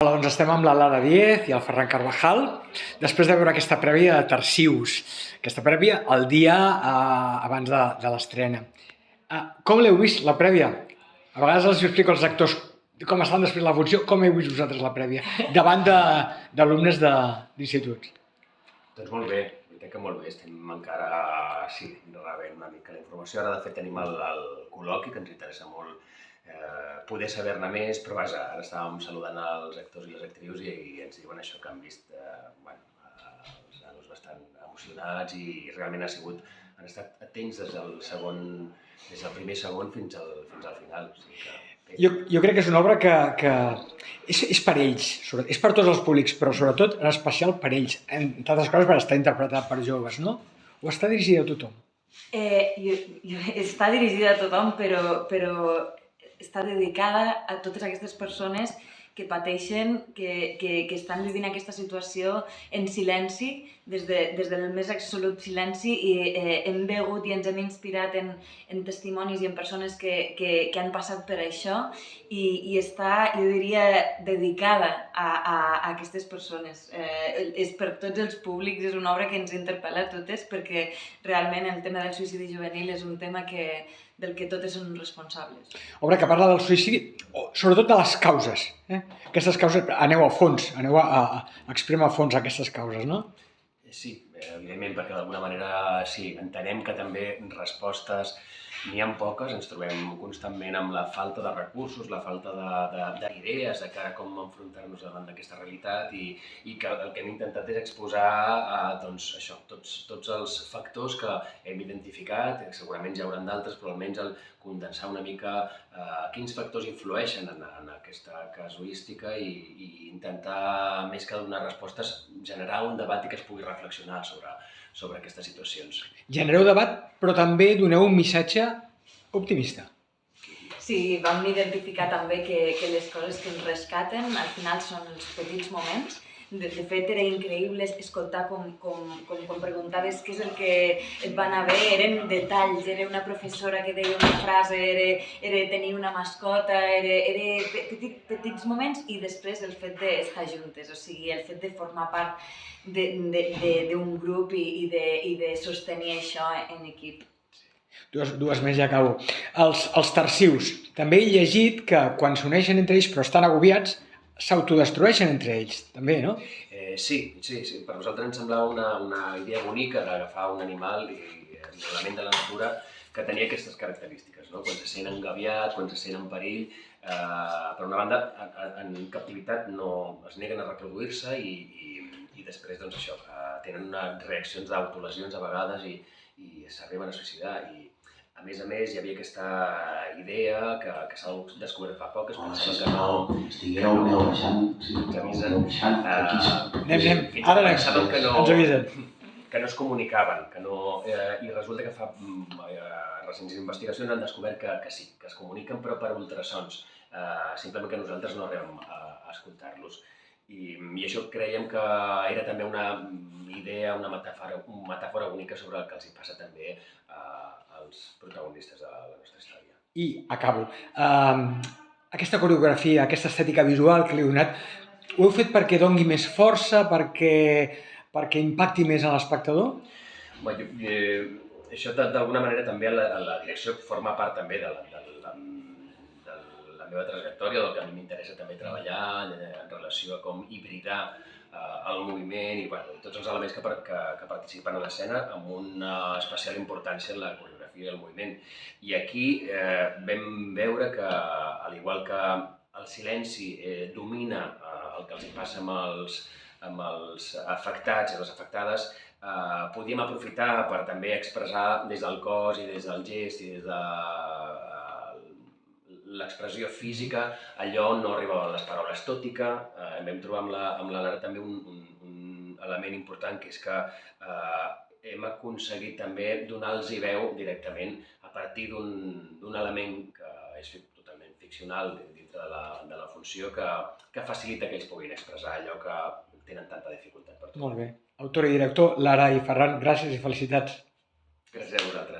Hola, doncs estem amb la Lara Díez i el Ferran Carvajal, després de veure aquesta prèvia de Tarsius, aquesta prèvia el dia abans de l'estrena. Com l'heu vist, la prèvia? A vegades els explico als actors com estan després la funció, com heu vist vosaltres la prèvia, davant d'alumnes d'instituts? Doncs molt bé, crec que molt bé, estem encara, sí, rebent una mica la informació. Ara, de fet, tenim el col·loqui, que ens interessa molt poder saber-ne més, però vaja, ara estàvem saludant els actors i les actrius i ens diuen això, que han vist els nanos bastant emocionats i realment han estat atents des del primer segon fins al final. O sigui que... Jo crec que és una obra que és per ells, és per tots els públics, però sobretot en especial per ells, entre altres coses per estar interpretat per joves, no? O està dirigida a tothom? Està dirigida a tothom, però està dedicada a totes aquestes persones que pateixen, que estan vivint aquesta situació en silenci, des del més absolut silenci, i hem begut i ens hem inspirat en testimonis i en persones que han passat per això, i està, jo diria, dedicada a aquestes persones. És per tots els públics, és una obra que ens interpel·la a totes, perquè realment el tema del suïcidi juvenil és un tema del que totes són responsables. Obra que parla del suïcidi, sobretot de les causes. Aquestes causes, aneu a fons, aneu a exprimir a fons aquestes causes, no? Sí, evidentment, perquè d'alguna manera sí, entenem que també respostes n'hi ha poques, ens trobem constantment amb la falta de recursos, la falta d'idees de cara a com enfrontar-nos davant d'aquesta realitat i que el que hem intentat és exposar doncs, això, tots els factors que hem identificat, segurament hi haurà d'altres, però almenys el condensar una mica quins factors influeixen en aquesta casuística i intentar, més que donar respostes, generar un debat i que es pugui reflexionar sobre aquestes situacions. Genereu debat, però també doneu un missatge optimista. Sí, vam identificar també que les coses que ens rescaten al final són els petits moments. De fet, era increïble escoltar com preguntaves què és el que et va anar bé, eren detalls, era una professora que deia una frase, era tenir una mascota, era petits moments, i després el fet d'estar juntes, o sigui, el fet de formar part d'un grup i de sostenir això en equip. Dues més i acabo. Els Tarsius. També he llegit que quan s'uneixen entre ells però estan agobiats, s'autodestrueixen entre ells, també, no? Sí. Per nosaltres ens semblava una idea bonica d'agafar un animal i un element de la natura que tenia aquestes característiques, no? Quan se sent engabiat, quan se sent en perill, per una banda, en captivitat no es neguen a reproduir-se i després, doncs això, tenen reaccions d'autolesions a vegades i s'arriben a suïcidar. A més, hi havia aquesta idea que s'ha descobert fa poc, es pensava que no... Estigueu baixant, ara anem, ens avisen. Que no es comunicaven, i resulta que fa recents investigacions han descobert que sí, que es comuniquen però per ultrasons, simplement que nosaltres no arribem a escoltar-los. I això creiem que era també una idea, una metàfora única sobre el que els hi passa també als protagonistes de la nostra història. I acabo. Aquesta coreografia, aquesta estètica visual que li heu donat, ho heu fet perquè doni més força, perquè impacti més en l'espectador? Això d'alguna manera també la direcció forma part també de la meva trajectòria, del que a mi m'interessa també treballar en relació a com hibridar el moviment i tots els elements que participen a l'escena amb una especial importància en la coreografia i el moviment. I aquí vam veure que, al igual que el silenci domina el que els passa amb els afectats i les afectades, podíem aprofitar per també expressar des del cos i des del gest i des de l'expressió física allò on no arribaven les paraules, tot i que vam trobar amb la Lara també un element important, que és que hem aconseguit també donar-los veu directament a partir d'un element que és totalment ficcional dintre de la funció, que facilita que ells puguin expressar allò que tenen tanta dificultat per trobar. Molt bé. Autor i director, Lara i Ferran, gràcies i felicitats. Gràcies a vosaltres.